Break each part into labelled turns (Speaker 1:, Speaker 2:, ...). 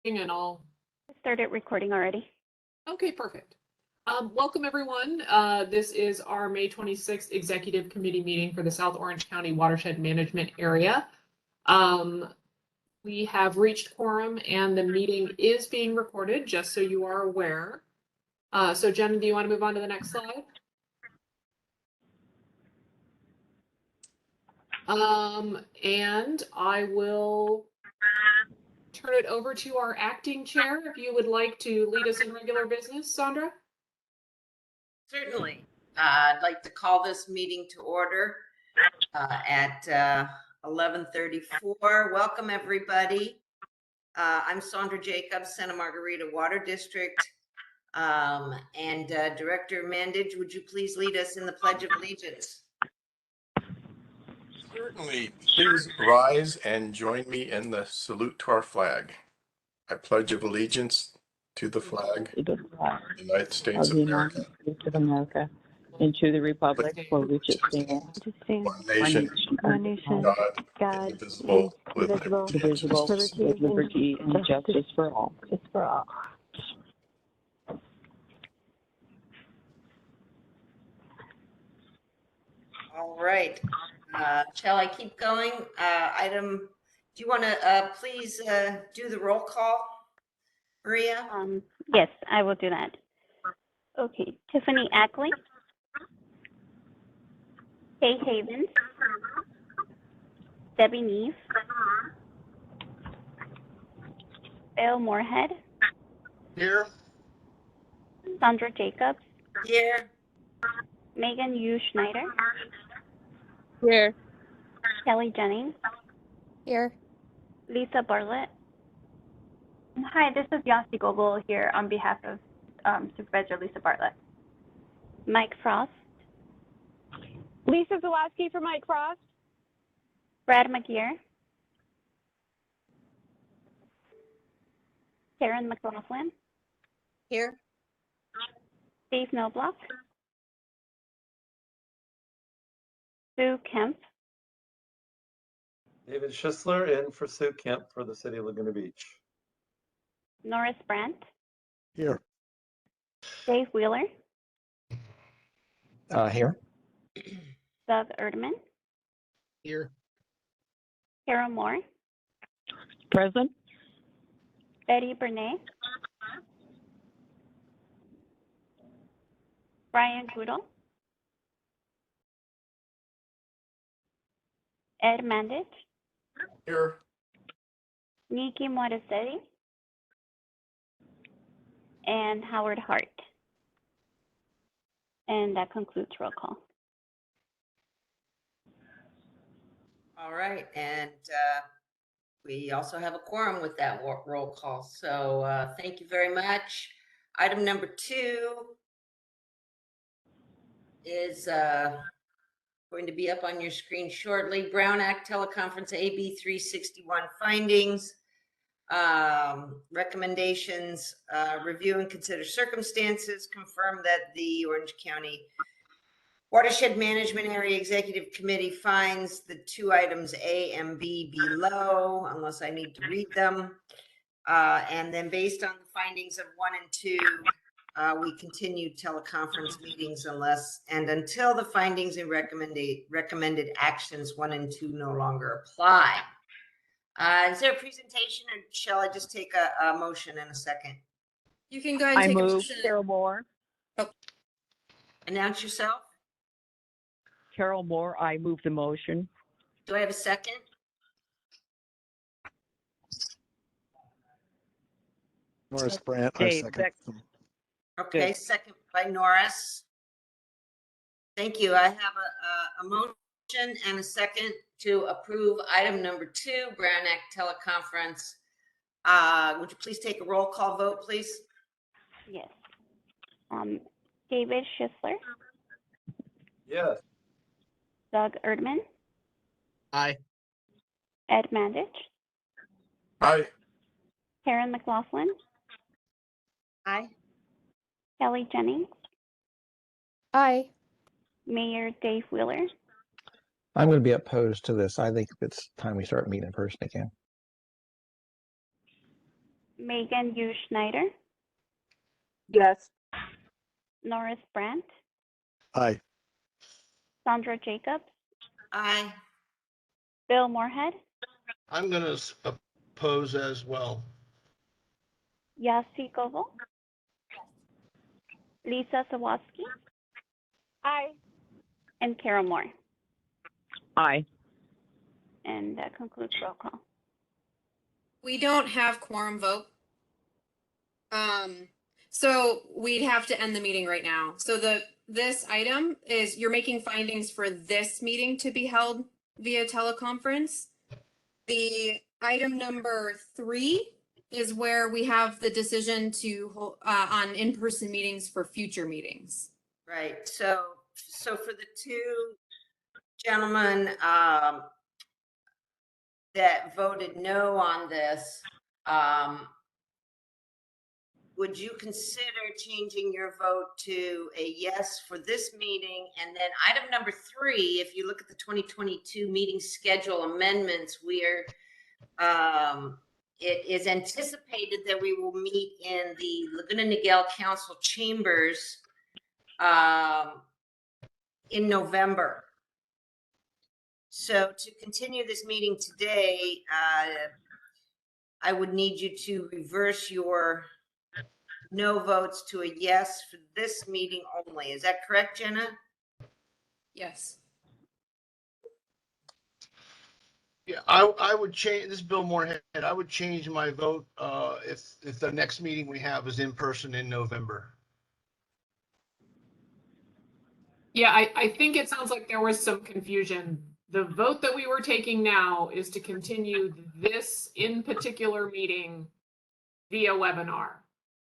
Speaker 1: And all.
Speaker 2: Started recording already.
Speaker 1: Okay, perfect. Welcome everyone. This is our May 26th Executive Committee meeting for the South Orange County Watershed Management Area. We have reached quorum and the meeting is being recorded, just so you are aware. So Jen, do you want to move on to the next slide? And I will turn it over to our acting chair if you would like to lead us in regular business, Sandra.
Speaker 3: Certainly. I'd like to call this meeting to order at 11:34. Welcome, everybody. I'm Sandra Jacobs, Santa Margarita Water District. And Director Mandage, would you please lead us in the Pledge of Allegiance?
Speaker 4: Certainly. Please rise and join me in the salute to our flag. I pledge of allegiance to the flag of the United States of America,
Speaker 5: and to the republic for which it stands,
Speaker 4: one nation, God, indivisible, with
Speaker 5: liberty and justice for all.
Speaker 3: All right. Shall I keep going? Do you want to please do the roll call, Maria?
Speaker 2: Yes, I will do that. Okay, Tiffany Ackley, Kay Havens, Debbie Neef, Bill Moorhead,
Speaker 4: Here.
Speaker 2: Sandra Jacobs,
Speaker 3: Here.
Speaker 2: Megan Yu Schneider,
Speaker 6: Here.
Speaker 2: Kelly Jennings,
Speaker 6: Here.
Speaker 2: Lisa Bartlett.
Speaker 6: Hi, this is Yasi Goebel here on behalf of Supervisor Lisa Bartlett.
Speaker 2: Mike Frost,
Speaker 6: Lisa Zawaski for Mike Frost.
Speaker 2: Brad McGeer, Karen McLaughlin,
Speaker 6: Here.
Speaker 2: Steve Knobloch, Sue Kemp,
Speaker 7: David Schisler in for Sue Kemp for the City of Laguna Beach.
Speaker 2: Norris Brandt,
Speaker 4: Here.
Speaker 2: Dave Wheeler,
Speaker 8: Here.
Speaker 2: Doug Erdman,
Speaker 8: Here.
Speaker 2: Carol Moore,
Speaker 5: Present.
Speaker 2: Betty Bernay, Brian Goodall, Ed Mandich,
Speaker 4: Here.
Speaker 2: Nikki Morasetti, and Howard Hart. And that concludes roll call.
Speaker 3: All right. And we also have a quorum with that roll call. So thank you very much. Item number 2 is going to be up on your screen shortly. Brown Act Teleconference AB 361 findings, recommendations, review and consider circumstances, confirm that the Orange County Watershed Management Area Executive Committee finds the 2 items A and B below, unless I need to read them. And then based on the findings of 1 and 2, we continue teleconference meetings until the findings and recommended actions 1 and 2 no longer apply. Is there a presentation, or shall I just take a motion in a second?
Speaker 6: You can go ahead and take a motion.
Speaker 5: Carol Moore.
Speaker 3: Announce yourself.
Speaker 5: Carol Moore, I move the motion.
Speaker 3: Do I have a second?
Speaker 8: Norris Brandt,
Speaker 5: Dave,
Speaker 8: second.
Speaker 3: Okay, second by Norris. Thank you. I have a motion and a second to approve item number 2, Brown Act Teleconference. Would you please take a roll call vote, please?
Speaker 2: Yes. David Schisler,
Speaker 7: Yes.
Speaker 2: Doug Erdman,
Speaker 8: Aye.
Speaker 2: Ed Mandich,
Speaker 4: Aye.
Speaker 2: Karen McLaughlin,
Speaker 3: Aye.
Speaker 2: Kelly Jennings,
Speaker 6: Aye.
Speaker 2: Mayor Dave Wheeler,
Speaker 8: I'm going to be opposed to this. I think it's time we start meeting in person again.
Speaker 2: Megan U. Schneider,
Speaker 5: Yes.
Speaker 2: Norris Brandt,
Speaker 8: Aye.
Speaker 2: Sandra Jacobs,
Speaker 3: Aye.
Speaker 2: Bill Moorhead,
Speaker 9: I'm going to oppose as well.
Speaker 2: Yasi Goble, Lisa Sawatsky,
Speaker 6: Aye.
Speaker 2: and Carol Moore.
Speaker 5: Aye.
Speaker 2: And that concludes roll call.
Speaker 10: We don't have quorum vote. So we'd have to end the meeting right now. So this item is you're making findings for this meeting to be held via teleconference. The item number 3 is where we have the decision to hold on in-person meetings for future meetings.
Speaker 3: Right. So for the two gentlemen that voted no on this, would you consider changing your vote to a yes for this meeting? And then item number 3, if you look at the 2022 meeting schedule amendments, it is anticipated that we will meet in the Laguna Niguel Council chambers in November. So to continue this meeting today, I would need you to reverse your no votes to a yes for this meeting only. Is that correct, Jenna?
Speaker 10: Yes.
Speaker 9: Yeah, I would change, this is Bill Moorhead, I would change my vote if the next meeting we have is in person in November.
Speaker 1: Yeah, I think it sounds like there was some confusion. The vote that we were taking now is to continue this in particular meeting via webinar.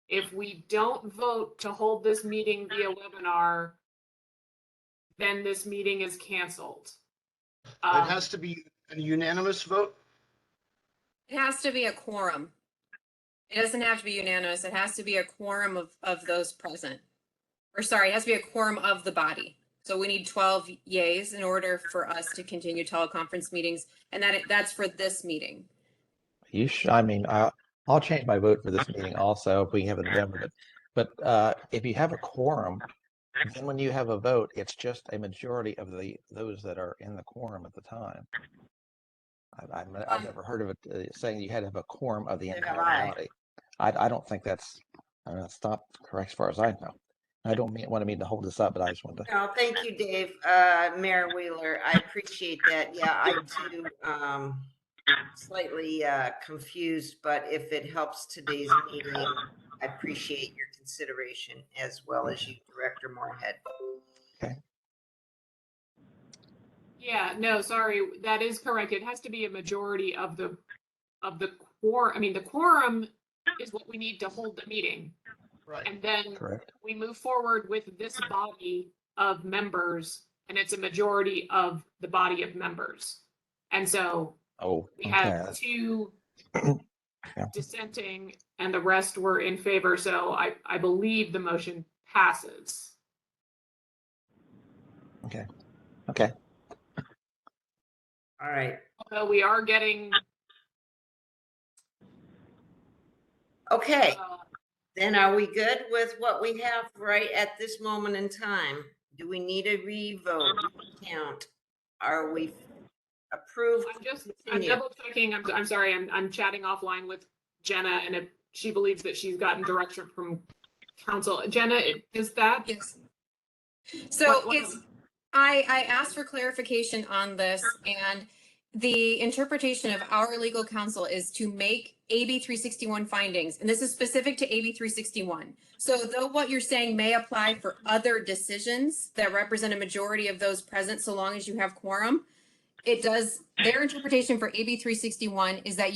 Speaker 1: If we don't vote to hold this meeting via webinar, then this meeting is canceled.
Speaker 9: It has to be a unanimous vote?
Speaker 10: It has to be a quorum. It doesn't have to be unanimous. It has to be a quorum of those present. Or sorry, it has to be a quorum of the body. So we need 12 yays in order for us to continue teleconference meetings, and that's for this meeting.
Speaker 8: I mean, I'll change my vote for this meeting also if we have it in November. But if you have a quorum, then when you have a vote, it's just a majority of those that are in the quorum at the time. I've never heard of it saying you had to have a quorum of the entire body. I don't think that's not correct as far as I know. I don't want to hold this up, but I just wanted to.
Speaker 3: No, thank you, Dave. Mayor Wheeler, I appreciate that. Yeah, I too slightly confused, but if it helps today's meeting, I appreciate your consideration as well as you, Director Moorhead.
Speaker 8: Okay.
Speaker 1: Yeah, no, sorry, that is correct. It has to be a majority of the quorum. I mean, the quorum is what we need to hold the meeting.
Speaker 9: Right.
Speaker 1: And then
Speaker 8: Correct.
Speaker 1: we move forward with this body of members, and it's a majority of the body of members. And so we have 2 dissenting and the rest were in favor. So I believe the motion passes.
Speaker 8: Okay.
Speaker 3: All right.
Speaker 1: Although we are getting.
Speaker 3: Okay. Then are we good with what we have right at this moment in time? Do we need a revote, count? Are we approved?
Speaker 1: I'm double checking. I'm sorry. I'm chatting offline with Jenna, and she believes that she's gotten direction from council. Jenna, is that?
Speaker 10: Yes. So I asked for clarification on this, and the interpretation of our legal counsel is to make AB 361 findings, and this is specific to AB 361. So though what you're saying may apply for other decisions that represent a majority of those present, so long as you have quorum, it does. Their interpretation for AB 361 is that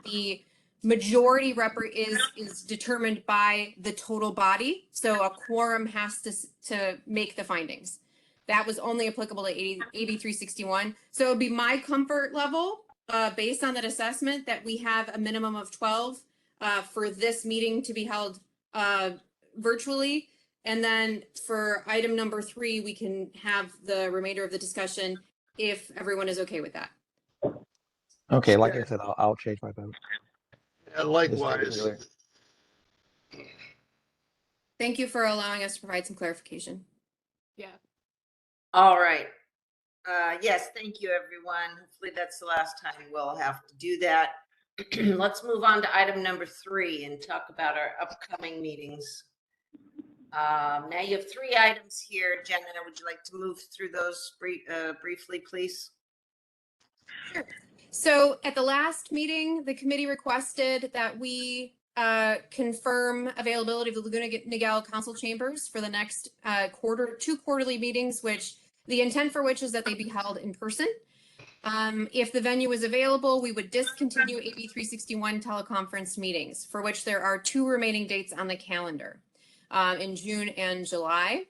Speaker 10: the majority is determined by the total body. So a quorum has to make the findings. That was only applicable to AB 361. So it would be my comfort level, based on that assessment, that we have a minimum of 12 for this meeting to be held virtually. And then for item number 3, we can have the remainder of the discussion if everyone is okay with that.
Speaker 8: Okay, like I said, I'll change my vote.
Speaker 9: Likewise.
Speaker 10: Thank you for allowing us to provide some clarification.
Speaker 1: Yeah.
Speaker 3: All right. Yes, thank you, everyone. Hopefully that's the last time we'll have to do that. Let's move on to item number 3 and talk about our upcoming meetings. Now you have 3 items here. Jenna, would you like to move through those briefly, please?
Speaker 10: Sure. So at the last meeting, the committee requested that we confirm availability of the Laguna Niguel Council chambers for the next 2 quarterly meetings, which the intent for which is that they be held in person. If the venue is available, we would discontinue AB 361 teleconference meetings, for which there are 2 remaining dates on the calendar in June and July.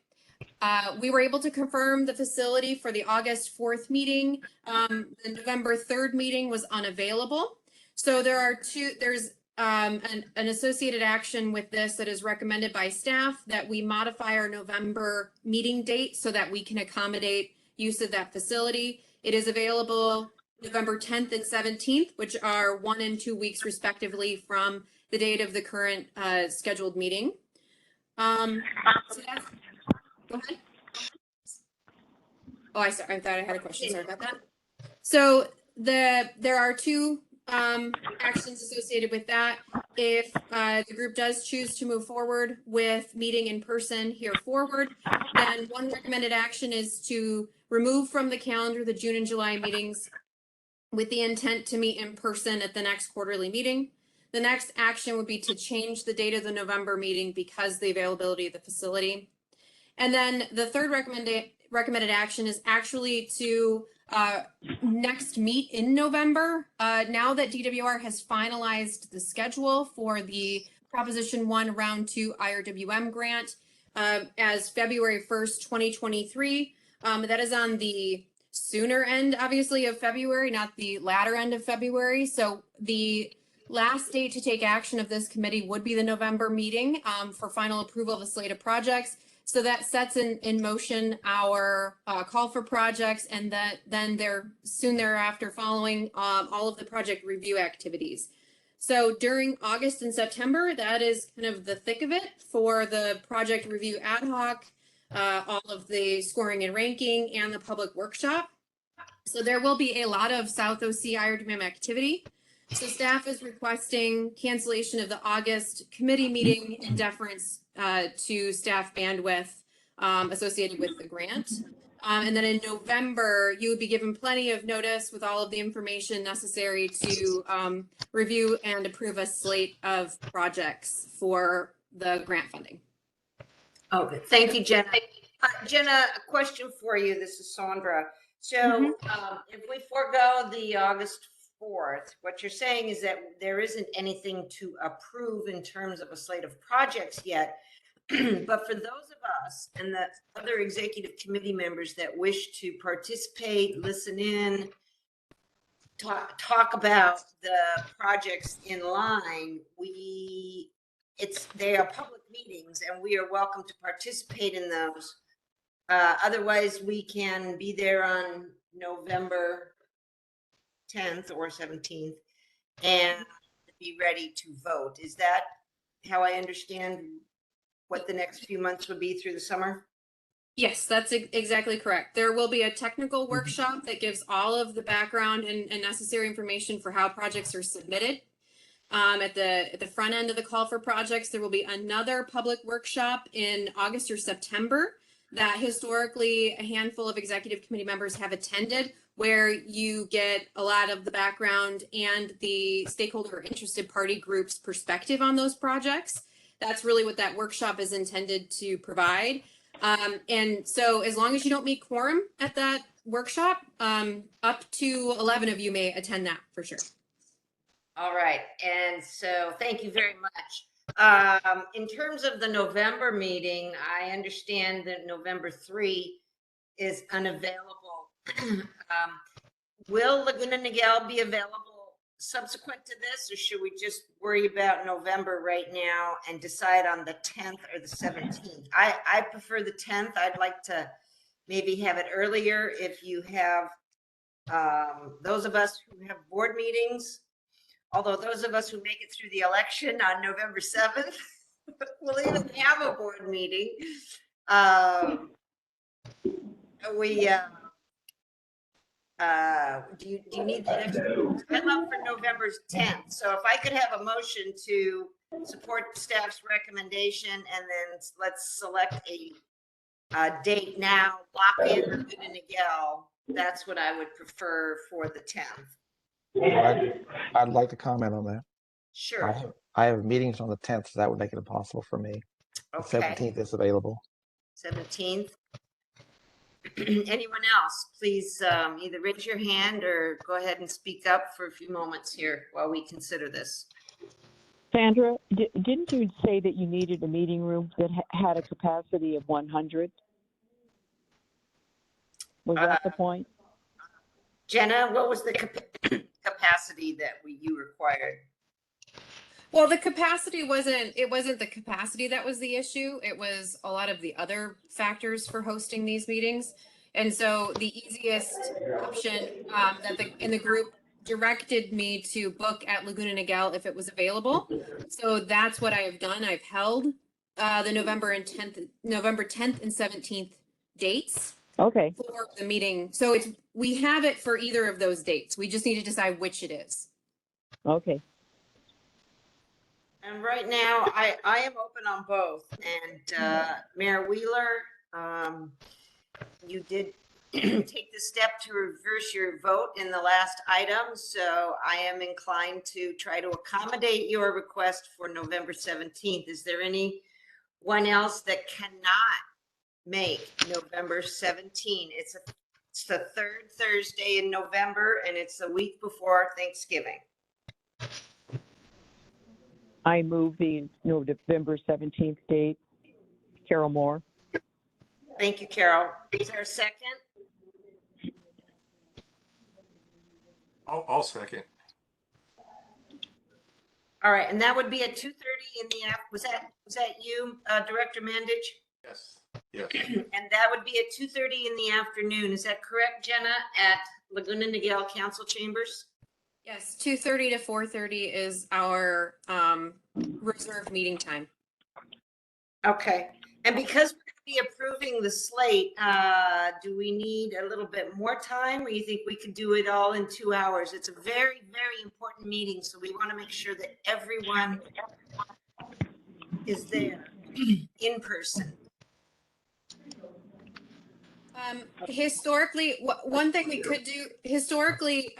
Speaker 10: We were able to confirm the facility for the August 4th meeting. The November 3rd meeting was unavailable. So there's an associated action with this that is recommended by staff that we modify our November meeting date so that we can accommodate use of that facility. It is available November 10th and 17th, which are 1 and 2 weeks respectively from the date of the current scheduled meeting. So that's, go ahead. Oh, I thought I had a question. Sorry about that. So there are 2 actions associated with that. If the group does choose to move forward with meeting in person here forward, then one recommended action is to remove from the calendar the June and July meetings with the intent to meet in person at the next quarterly meeting. The next action would be to change the date of the November meeting because of the availability of the facility. And then the third recommended action is actually to next meet in November. Now that DWR has finalized the schedule for the Proposition 1 Round 2 IRWM grant as February 1st, 2023. That is on the sooner end, obviously, of February, not the latter end of February. So the last date to take action of this committee would be the November meeting for final approval of the slate of projects. So that sets in motion our call for projects, and then they're soon thereafter following all of the project review activities. So during August and September, that is kind of the thick of it for the project review ad hoc, all of the scoring and ranking, and the public workshop. So there will be a lot of South OC IRWM activity. So staff is requesting cancellation of the August committee meeting in deference to staff bandwidth associated with the grant. And then in November, you would be given plenty of notice with all of the information necessary to review and approve a slate of projects for the grant funding.
Speaker 3: Okay, thank you, Jenna. Jenna, a question for you. This is Sandra. So if we forego the August 4th, what you're saying is that there isn't anything to approve in terms of a slate of projects yet. But for those of us and the other executive committee members that wish to participate, listen in, talk about the projects in line, they are public meetings and we are welcome to participate in those. Otherwise, we can be there on November 10th or 17th and be ready to vote. Is that how I understand what the next few months would be through the summer?
Speaker 10: Yes, that's exactly correct. There will be a technical workshop that gives all of the background and necessary information for how projects are submitted. At the front end of the call for projects, there will be another public workshop in August or September that historically a handful of executive committee members have attended, where you get a lot of the background and the stakeholder or interested party groups' perspective on those projects. That's really what that workshop is intended to provide. And so as long as you don't meet quorum at that workshop, up to 11 of you may attend that for sure.
Speaker 3: All right. And so thank you very much. In terms of the November meeting, I understand that November 3 is unavailable. Will Laguna Niguel be available subsequent to this, or should we just worry about November right now and decide on the 10th or the 17th? I prefer the 10th. I'd like to maybe have it earlier if you have those of us who have board meetings although those of us who make it through the election on November 7th will even have a board meeting. Do you need the next? I'm up for November 10th. So if I could have a motion to support staff's recommendation, and then let's select a date now, lock in Laguna Niguel. That's what I would prefer for the 10th.
Speaker 8: I'd like to comment on that.
Speaker 3: Sure.
Speaker 8: I have meetings on the 10th, so that would make it impossible for me. The
Speaker 3: Okay.
Speaker 8: 17th is available.
Speaker 3: 17th. Anyone else, please either raise your hand or go ahead and speak up for a few moments here while we consider this.
Speaker 5: Sandra, didn't you say that you needed a meeting room that had a capacity of 100? Was that the point?
Speaker 3: Jenna, what was the capacity that you required?
Speaker 10: Well, the capacity it wasn't the capacity that was the issue. It was a lot of the other factors for hosting these meetings. And so the easiest option in the group directed me to book at Laguna Niguel if it was available. So that's what I have done. I've held the November 10th and 17th dates.
Speaker 5: Okay.
Speaker 10: For the meeting. So we have it for either of those dates. We just need to decide which it is.
Speaker 5: Okay.
Speaker 3: And right now, I am open on both. And Mayor Wheeler, you did take the step to reverse your vote in the last item. So I am inclined to try to accommodate your request for November 17th. Is there anyone else that cannot make November 17? It's the third Thursday in November, and it's a week before Thanksgiving.
Speaker 5: I move the November 17th date. Carol Moore.
Speaker 3: Thank you, Carol. Is there a second?
Speaker 4: I'll second.
Speaker 3: All right, and that would be at 2:30 in the afternoon. Was that you, Director Mandich?
Speaker 4: Yes. Yes.
Speaker 3: And that would be at 2:30 in the afternoon. Is that correct, Jenna, at Laguna Niguel Council Chambers?
Speaker 10: Yes, 2:30 to 4:30 is our reserved meeting time.
Speaker 3: Okay, and because we're going to be approving the slate, do we need a little bit more time, or you think we could do it all in 2 hours? It's a very, very important meeting, so we want to make sure that everyone is there in person.
Speaker 10: Historically, one thing we could do historically,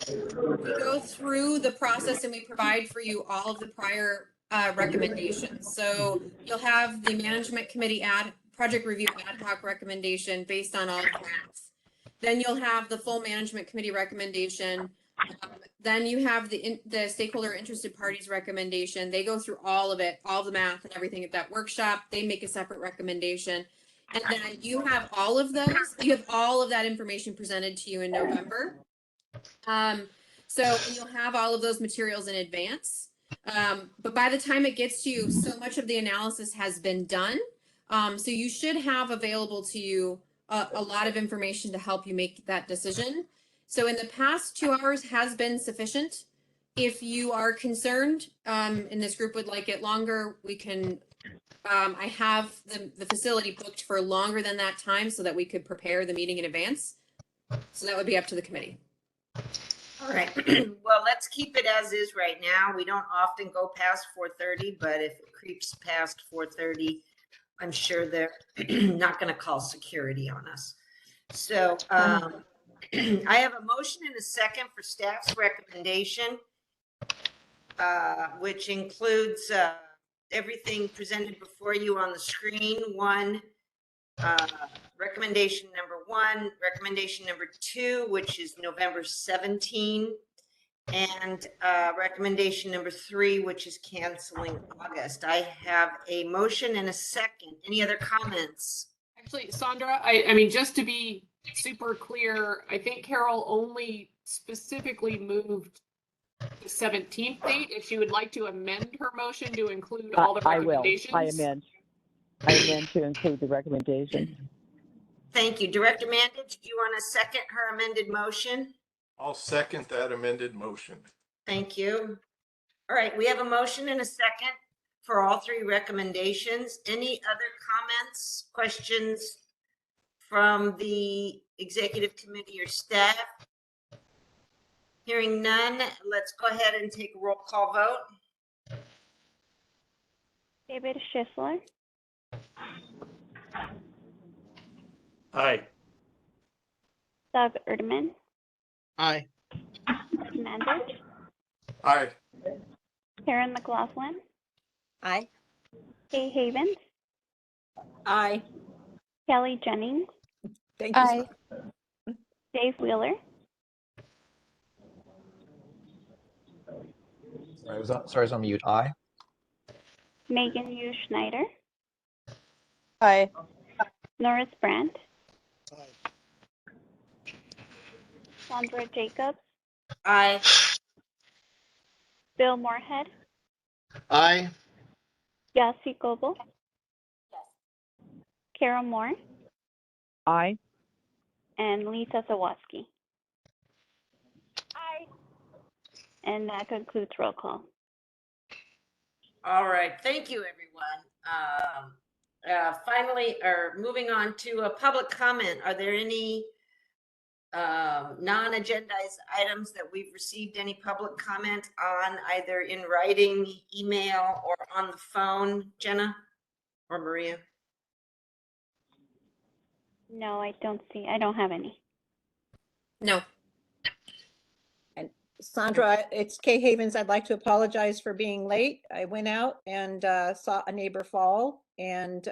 Speaker 10: we go through the process and we provide for you all of the prior recommendations. So you'll have the management committee project review ad hoc recommendation based on all facts. Then you'll have the full management committee recommendation. Then you have the stakeholder interested parties recommendation. They go through all of it, all the math and everything at that workshop. They make a separate recommendation. And then you have all of those, you have all of that information presented to you in November. So you'll have all of those materials in advance. But by the time it gets to you, so much of the analysis has been done. So you should have available to you a lot of information to help you make that decision. So in the past, 2 hours has been sufficient. If you are concerned and this group would like it longer, we can I have the facility booked for longer than that time so that we could prepare the meeting in advance. So that would be up to the committee.
Speaker 3: All right. Well, let's keep it as is right now. We don't often go past 4:30, but if it creeps past 4:30, I'm sure they're not going to call security on us. So I have a motion and a second for staff's recommendation, which includes everything presented before you on the screen. Recommendation number 1, recommendation number 2, which is November 17, and recommendation number 3, which is canceling August. I have a motion and a second. Any other comments?
Speaker 1: Actually, Sandra, I mean, just to be super clear, I think Carol only specifically moved the 17th date. If she would like to amend her motion to include all the recommendations.
Speaker 5: I amend to include the recommendation.
Speaker 3: Thank you. Director Mandich, do you want to second her amended motion?
Speaker 4: I'll second that amended motion.
Speaker 3: Thank you. All right, we have a motion and a second for all three recommendations. Any other comments, questions from the executive committee or staff? Hearing none, let's go ahead and take a roll call vote.
Speaker 2: David Schisler,
Speaker 7: Aye.
Speaker 2: Doug Erdman,
Speaker 9: Aye.
Speaker 2: Ed Mandich,
Speaker 4: Aye.
Speaker 2: Karen McLaughlin,
Speaker 11: Aye.
Speaker 2: Kay Havens,
Speaker 11: Aye.
Speaker 2: Kelly Jennings,
Speaker 11: Thank you.
Speaker 2: Aye. Dave Wheeler,
Speaker 8: Sorry, I was on mute. Aye.
Speaker 2: Megan Yu Schneider,
Speaker 11: Aye.
Speaker 2: Norris Brandt, Sandra Jacobs,
Speaker 3: Aye.
Speaker 2: Bill Moorhead,
Speaker 9: Aye.
Speaker 2: Yasi Goble, Carol Moore,
Speaker 5: Aye.
Speaker 2: and Lisa Zawoski. Aye. And that concludes roll call.
Speaker 3: All right, thank you, everyone. Finally, or moving on to a public comment. Are there any non-agendized items that we've received any public comment on, either in writing, email, or on the phone? Jenna or Maria?
Speaker 2: No, I don't have any.
Speaker 10: No.
Speaker 11: Sandra, it's Kay Havens. I'd like to apologize for being late. I went out and saw a neighbor fall and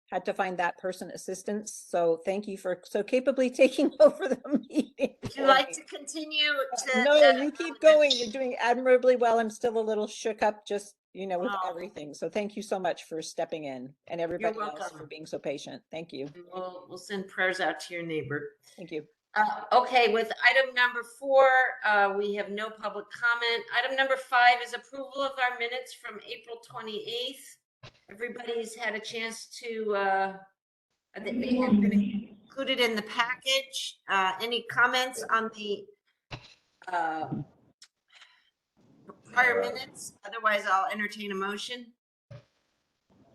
Speaker 11: had to find that person assistance. So thank you for so capably taking over the meeting.
Speaker 3: Would you like to continue to?
Speaker 11: No, you keep going. You're doing admirably well. I'm still a little shook up just, with
Speaker 3: Oh.
Speaker 11: everything. So thank you so much for stepping in and everybody else
Speaker 3: welcome.
Speaker 11: for being so patient. Thank you.
Speaker 3: We'll send prayers out to your neighbor.
Speaker 11: Thank you.
Speaker 3: Okay, with item number 4, we have no public comment. Item number 5 is approval of our minutes from April 28th. Everybody's had a chance to, they have been included in the package. Any comments on the prior minutes? Otherwise, I'll entertain a motion.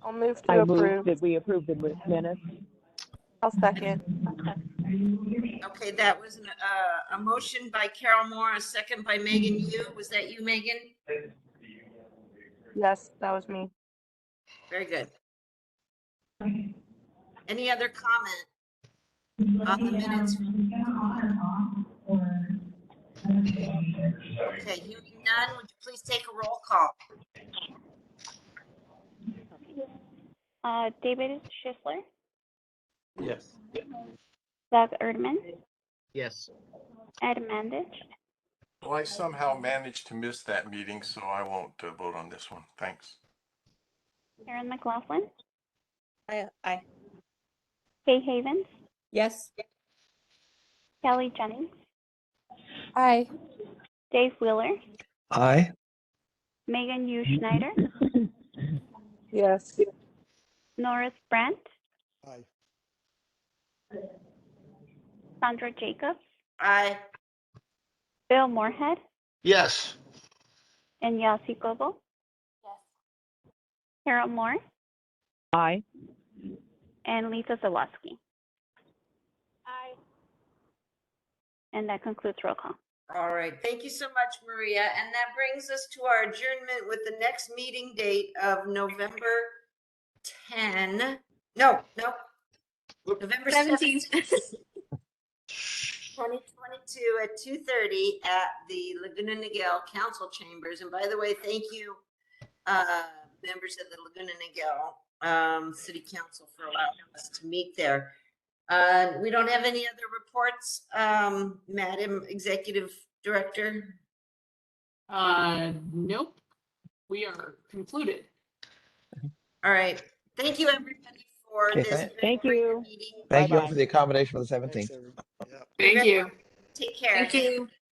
Speaker 12: I'll move to
Speaker 5: I move
Speaker 12: approve.
Speaker 5: that we approve the minutes.
Speaker 12: I'll second.
Speaker 3: Okay, that was a motion by Carol Moore, a second by Megan Yu. Was that you, Megan?
Speaker 12: Yes, that was me.
Speaker 3: Very good. Any other comment on the minutes? Okay, hearing none, would you please take a roll call?
Speaker 2: David Schisler,
Speaker 7: Yes.
Speaker 2: Doug Erdman,
Speaker 9: Yes.
Speaker 2: Ed Mandich,
Speaker 4: Well, I somehow managed to miss that meeting, so I won't vote on this one. Thanks.
Speaker 2: Karen McLaughlin,
Speaker 11: Aye.
Speaker 2: Kay Havens,
Speaker 11: Yes.
Speaker 2: Kelly Jennings,
Speaker 12: Aye.
Speaker 2: Dave Wheeler,
Speaker 8: Aye.
Speaker 2: Megan Yu Schneider,
Speaker 12: Yes.
Speaker 2: Norris Brandt,
Speaker 9: Aye.
Speaker 2: Sandra Jacobs,
Speaker 3: Aye.
Speaker 2: Bill Moorhead,
Speaker 9: Yes.
Speaker 2: and Yasi Goble. Yes. Carol Moore
Speaker 5: Aye.
Speaker 2: and Lisa Zawoski. Aye. And that concludes roll call.
Speaker 3: All right, thank you so much, Maria. And that brings us to our adjournment with the next meeting date of November 10. November 17th. 2022 at 2:30 at the Laguna Niguel Council Chambers. And by the way, thank you, members of the Laguna Niguel City Council, for allowing us to meet there. We don't have any other reports, Madam Executive Director.
Speaker 1: Nope. We are concluded.
Speaker 3: All right. Thank you, everybody, for
Speaker 8: Okay,
Speaker 3: this.
Speaker 5: Thank you.
Speaker 3: Meeting.
Speaker 8: Thank you all
Speaker 5: Bye-bye.
Speaker 8: for the accommodation for the 17th.
Speaker 9: Thanks, everybody. Yeah.
Speaker 3: Take care.
Speaker 10: Thank you.